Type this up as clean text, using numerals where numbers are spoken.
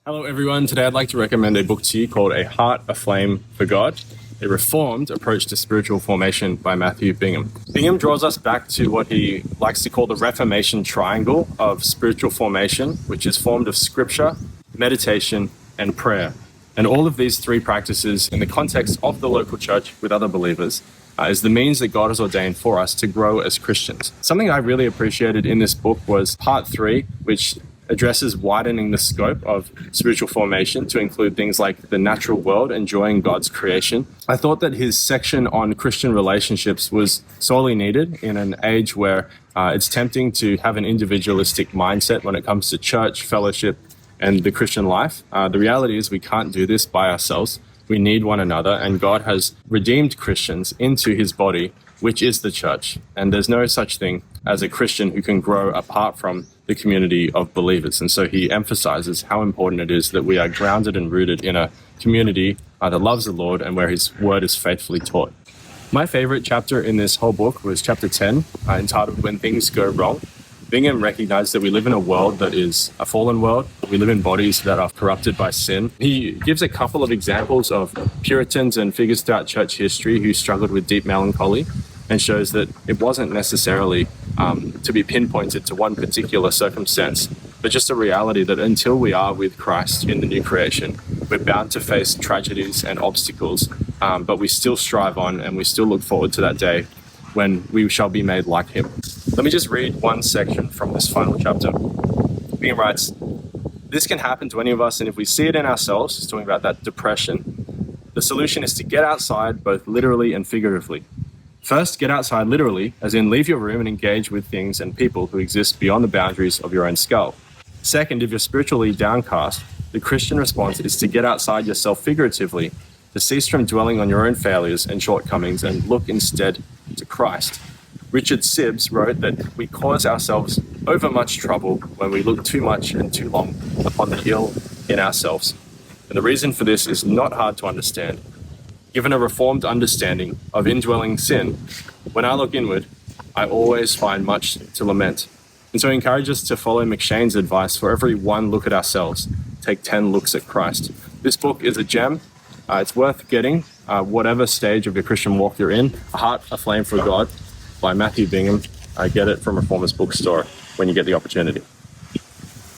Hello everyone, today I'd like to recommend a book to you called A Heart Aflame for God, a reformed approach to spiritual formation by Matthew Bingham. Bingham draws us back to what he likes to call the Reformation triangle of spiritual formation, which is formed of scripture, meditation, and prayer. And all of these three practices in the context of the local church with other believers is the means that God has ordained for us to grow as Christians. Something I really appreciated in this book was part 3, which addresses widening the scope of spiritual formation to include things like the natural world, enjoying God's creation. I thought that his section on Christian relationships was sorely needed in an age where it's tempting to have an individualistic mindset when it comes to church, fellowship, and the Christian life. The reality is we can't do this by ourselves. We need one another, and God has redeemed Christians into his body, which is the church. And there's no such thing as a Christian who can grow apart from the community of believers. And so he emphasizes how important it is that we are grounded and rooted in a community that loves the Lord and where his word is faithfully taught. My favorite chapter in this whole book was chapter 10, entitled When Things Go Wrong. Bingham recognized that we live in a world that is a fallen world. We live in bodies that are corrupted by sin. He gives a couple of examples of Puritans and figures throughout church history who struggled with deep melancholy, and shows that it wasn't necessarily to be pinpointed to one particular circumstance, but just a reality that until we are with Christ in the new creation, we're bound to face tragedies and obstacles, but we still strive on and we still look forward to that day when we shall be made like him. Let me just read one section from this final chapter. Bingham writes, "This can happen to any of us, and if we see it in ourselves," he's talking about that depression, "the solution is to get outside both literally and figuratively. First, get outside literally, as in leave your room and engage with things and people who exist beyond the boundaries of your own skull. Second, if you're spiritually downcast, the Christian response is to get outside yourself figuratively, to cease from dwelling on your own failures and shortcomings and look instead to Christ. Richard Sibbes wrote that we cause ourselves overmuch trouble when we look too much and too long upon the ill in ourselves. And the reason for this is not hard to understand. Given a reformed understanding of indwelling sin, when I look inward, I always find much to lament." And so I encourage us to follow McShane's advice: for every one look at ourselves, take 10 looks at Christ. This book is a gem. It's worth getting, whatever stage of your Christian walk you're in. A Heart Aflame for God by Matthew Bingham. Get it from Reformers Bookstore when you get the opportunity.